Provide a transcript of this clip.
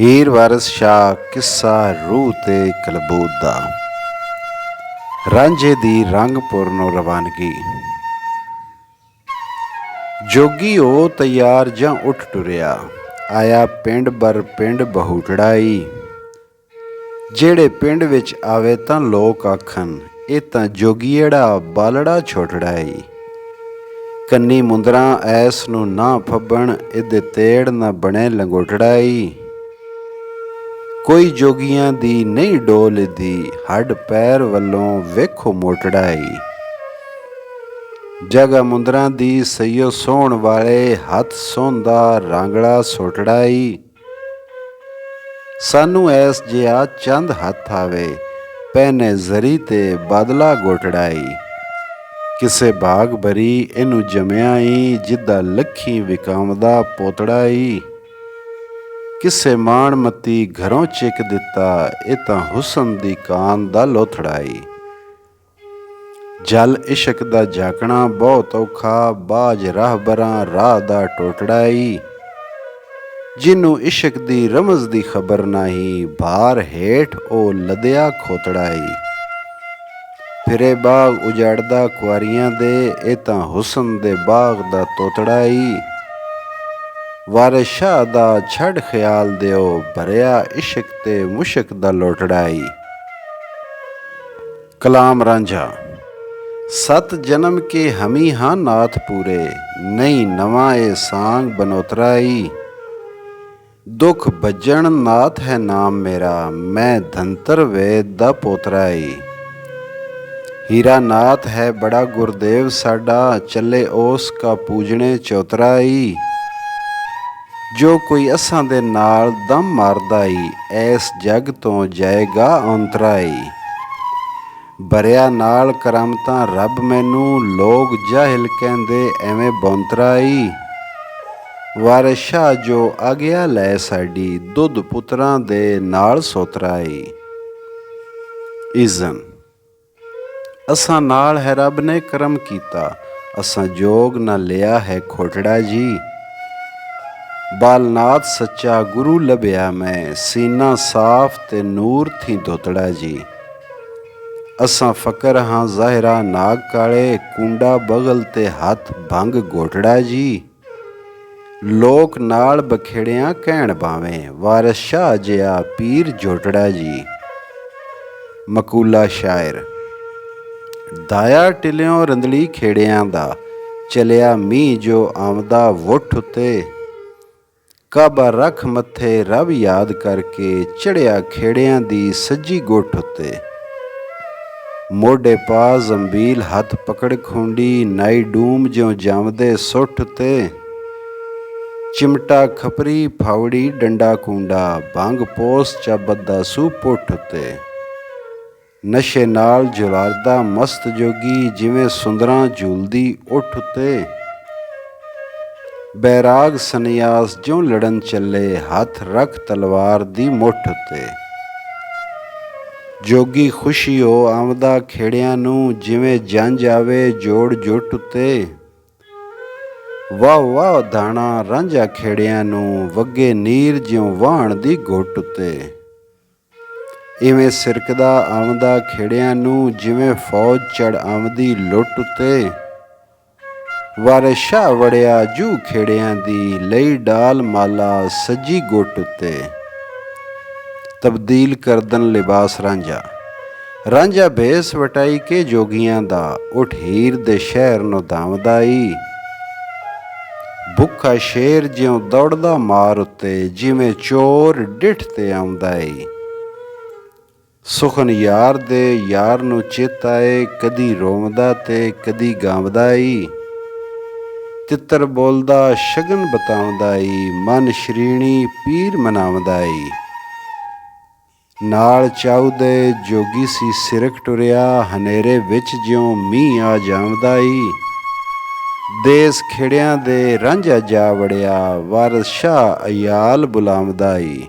ਹੀਰ ਵਾਰਿਸ ਸ਼ਾਹ ਕਿੱਸਾ ਰੂਹ ਤੇ ਕਲਬੂਤ ਦਾ। ਰਾਂਝੇ ਦੀ ਰੰਗਪੁਰ ਨੂੰ ਰਵਾਨਗੀ। ਜੋਗੀ ਉਹ ਤਿਆਰ ਜਾਂ ਉੱਠ ਟੁਰਿਆ, ਆਇਆ ਪਿੰਡ ਬਰ ਪਿੰਡ ਬਹੂ ਚੜਾਈ। ਜਿਹੜੇ ਪਿੰਡ ਵਿੱਚ ਆਵੇ ਤਾਂ ਲੋਕ ਆਖਣ, ਇਹ ਤਾਂ ਜੋਗੀੜਾ ਬਾਲੜਾ ਛੋਟੜਾਈ। ਕੰਨੀ ਮੁੰਦਰਾਂ ਐਸ ਨੂੰ ਨਾ ਫੱਬਣ, ਇਹਦੇ ਤੇੜ ਨਾ ਬਣੇ ਲੰਗੋਟੜਾਈ। ਕੋਈ ਜੋਗੀਆਂ ਦੀ ਨਹੀਂ ਡੋਲ ਦੀ, ਹੱਡ ਪੈਰ ਵੱਲੋਂ ਵੇਖੋ ਮੋਟੜਾਈ। ਜਗ੍ਹਾ ਮੁੰਦਰਾਂ ਦੀ ਸਈਓ ਸੋਹਣ ਵਾਲੇ, ਹੱਥ ਸੋਹੰਦਾ ਰਾਂਗੜਾ ਸੋਟੜਾਈ। ਸਾਨੂੰ ਐਸ ਜਿਹਾ ਚੰਦ ਹੱਥ ਆਵੇ, ਪਹਿਨੇ ਜ਼ਰੀ ਤੇ ਬਾਦਲਾ ਗੋਟੜਾਈ। ਕਿਸੇ ਬਾਗ ਬਰੀ ਇਹਨੂੰ ਜੰਮਿਆ ਈ, ਜਿੱਦਾਂ ਲੱਖੀ ਵਿਕਾਮਦਾ ਪੋਤੜਾਈ। ਕਿਸੇ ਮਾਣ ਮੱਤੀ ਘਰੋਂ ਚਿੱਕ ਦਿੱਤਾ, ਇਹ ਤਾਂ ਹੁਸਨ ਦੀ ਕਾਨ ਦਾ ਲੋਥੜਾਈ। ਜਲ ਇਸ਼ਕ ਦਾ ਝਾਕਣਾ ਬਹੁਤ ਔਖਾ, ਬਾਜ ਰਾਹਬਰਾਂ ਰਾਹ ਦਾ ਟੋਟੜਾਈ। ਜਿਹਨੂੰ ਇਸ਼ਕ ਦੀ ਰਮਜ਼ ਦੀ ਖਬਰ ਨਹੀਂ, ਭਾਰ ਹੇਠ ਉਹ ਲਦਿਆ ਖੋਤੜਾਈ। ਫਿਰੇ ਬਾਗ ਉਜਾੜਦਾ ਕੁਆਰੀਆਂ ਦੇ, ਇਹ ਤਾਂ ਹੁਸਨ ਦੇ ਬਾਗ ਦਾ ਤੋਤੜਾਈ। ਵਾਰਿਸ ਸ਼ਾਹ ਦਾ ਛੱਡ ਖਿਆਲ ਦਿਓ, ਭਰਿਆ ਇਸ਼ਕ ਤੇ ਮੁਸ਼ਕ ਦਾ ਲੋਟੜਾਈ। ਕਲਾਮ ਰਾਂਝਾ। ਸਤ ਜਨਮ ਕੇ ਹਮੀ ਹਾਂ ਨਾਥ ਪੂਰੇ, ਨਹੀਂ ਨਵਾਂ ਏ ਸਾਂਗ ਬਨੋਤਰਾਈ। ਦੁੱਖ ਭੱਜਣ ਨਾਥ ਹੈ ਨਾਮ ਮੇਰਾ, ਮੈਂ ਧੰਤਰ ਵੇਦ ਦਾ ਪੋਤਰਾਈ। ਹੀਰਾ ਨਾਥ ਹੈ ਬੜਾ ਗੁਰਦੇਵ ਸਾਡਾ, ਚੱਲੇ ਉਸ ਕਾ ਪੂਜਣੇ ਚੌਤਰਾਈ। ਜੋ ਕੋਈ ਅਸਾਂ ਦੇ ਨਾਲ ਦਮ ਮਾਰਦਾ ਈ, ਐਸ ਜੱਗ ਤੋਂ ਜਾਏਗਾ ਔਂਤਰਾਈ। ਭਰਿਆ ਨਾਲ ਕਰਾਮਤਾਂ ਰੱਬ ਮੈਨੂੰ, ਲੋਕ ਜਾਹਿਲ ਕਹਿੰਦੇ ਐਵੇਂ ਬੌਂਤਰਾਈ। ਵਾਰਿਸ ਸ਼ਾਹ ਜੋ ਆਗਿਆ ਲੈ ਸਾਡੀ, ਦੁੱਧ ਪੁੱਤਰਾਂ ਦੇ ਨਾਲ ਸੋਤਰਾਈ। ਇਜ਼ਨ। ਅਸਾਂ ਨਾਲ ਹੈ ਰੱਬ ਨੇ ਕਰਮ ਕੀਤਾ, ਅਸਾਂ ਜੋਗ ਨਾ ਲਿਆ ਹੈ ਖੋਟੜਾ ਜੀ। ਬਾਲਨਾਥ ਸੱਚਾ ਗੁਰੂ ਲੱਭਿਆ ਮੈਂ, ਸੀਨਾ ਸਾਫ਼ ਤੇ ਨੂਰ ਥੀ ਧੋਤੜਾ ਜੀ। ਅਸਾਂ ਫਕਰ ਹਾਂ ਜ਼ਾਹਿਰਾ ਨਾਗ ਕਾਲੇ, ਕੁੰਡਾ ਬਗਲ ਤੇ ਹੱਥ ਭੰਗ ਗੋਟੜਾ ਜੀ। ਲੋਕ ਨਾਲ ਬਖੇੜਿਆਂ ਕਹਿਣ ਭਾਵੇਂ, ਵਾਰਿਸ ਸ਼ਾਹ ਜਿਹਾ ਪੀਰ ਜੋਟੜਾ ਜੀ। ਮਕੂਲਾ ਸ਼ਾਇਰ। ਦਾਇਆ ਟਿਲਿਓਂ ਰੰਦਲੀ ਖੇੜਿਆਂ ਦਾ, ਚਲਿਆ ਮੀਂਹ ਜੋ ਆਮਦਾ ਵੁੱਠ ਉੱਤੇ। ਕਾਬਾ ਰੱਖ ਮੱਥੇ ਰੱਬ ਯਾਦ ਕਰਕੇ, ਚੜਿਆ ਖੇੜਿਆਂ ਦੀ ਸੱਜੀ ਗੁੱਠ ਉੱਤੇ। ਮੋਢੇ ਪਾ ਜ਼ੰਬੀਲ ਹੱਥ ਪਕੜ ਖੁੰਡੀ, ਨਾਈ ਡੂਮ ਜਿਉਂ ਜੰਮਦੇ ਸੁੱਠ ਉੱਤੇ। ਚਿਮਟਾ ਖਪਰੀ ਫਾਵੜੀ ਡੰਡਾ ਕੁੰਡਾ, ਭੰਗ ਪੋਸ ਚਾ ਬੱਧਾ ਸੂ ਪੁੱਠ ਉੱਤੇ। ਨਸ਼ੇ ਨਾਲ ਝੁਲਾਰਦਾ ਮਸਤ ਜੋਗੀ, ਜਿਵੇਂ ਸੁੰਦਰਾਂ ਝੂਲਦੀ ਉੱਠ ਉੱਤੇ। ਬੈਰਾਗ ਸੰਨਿਆਸ ਜਿਉਂ ਲੜਨ ਚੱਲੇ, ਹੱਥ ਰੱਖ ਤਲਵਾਰ ਦੀ ਮੁੱਠ ਉੱਤੇ। ਜੋਗੀ ਖੁਸ਼ੀ ਹੋ ਆਮਦਾ ਖੇੜਿਆਂ ਨੂੰ, ਜਿਵੇਂ ਜੰਝ ਆਵੇ ਜੋੜ ਜੁੱਟ ਉੱਤੇ। ਵਾਹ ਵਾਹ ਦਾਣਾ ਰਾਂਝਾ ਖੇੜਿਆਂ ਨੂੰ, ਵਗੇ ਨੀਰ ਜਿਉਂ ਵਾਹਣ ਦੀ ਘੁੱਟ ਉੱਤੇ। ਇਵੇਂ ਸਿਰਕਦਾ ਆਮਦਾ ਖੇੜਿਆਂ ਨੂੰ, ਜਿਵੇਂ ਫੌਜ ਚੜ ਆਮਦੀ ਲੁੱਟ ਉੱਤੇ। ਵਾਰਿਸ ਸ਼ਾਹ ਵੜਿਆ ਜੂ ਖੇੜਿਆਂ ਦੀ, ਲਈ ਡਾਲ ਮਾਲਾ ਸੱਜੀ ਗੁੱਟ ਉੱਤੇ। ਤਬਦੀਲ ਕਰਦਨ ਲਿਬਾਸ ਰਾਂਝਾ। ਰਾਂਝਾ ਭੇਸ ਵਟਾਈ ਕੇ ਜੋਗੀਆਂ ਦਾ, ਉੱਠ ਹੀਰ ਦੇ ਸ਼ਹਿਰ ਨੂੰ ਧਾਵਦਾ ਈ। ਭੁੱਖਾ ਸ਼ੇਰ ਜਿਉਂ ਦੌੜਦਾ ਮਾਰ ਉੱਤੇ, ਜਿਵੇਂ ਚੋਰ ਡਿੱਠ ਤੇ ਆਉਂਦਾ ਈ। ਸੁਖਨ ਯਾਰ ਦੇ ਯਾਰ ਨੂੰ ਚਿੱਤ ਆਏ, ਕਦੀ ਰੋਵਦਾ ਤੇ ਕਦੀ ਗਾਵਦਾ ਈ। ਤਿੱਤਰ ਬੋਲਦਾ ਸ਼ਗਨ ਬਤਾਉਂਦਾ ਈ, ਮਨ ਸ਼੍ਰੀਣੀ ਪੀਰ ਮਨਾਵਦਾ ਈ। ਨਾਲ ਚਾਉਦੇ ਜੋਗੀ ਸੀ ਸਿਰਕ ਟੁਰਿਆ, ਹਨੇਰੇ ਵਿੱਚ ਜਿਉਂ ਮੀਂਹ ਆ ਜਾਵਦਾ ਈ। ਦੇਸ ਖੇੜਿਆਂ ਦੇ ਰਾਂਝਾ ਜਾ ਵੜਿਆ, ਵਾਰਿਸ ਸ਼ਾਹ ਅਯਾਲ ਬੁਲਾਵਦਾ ਈ।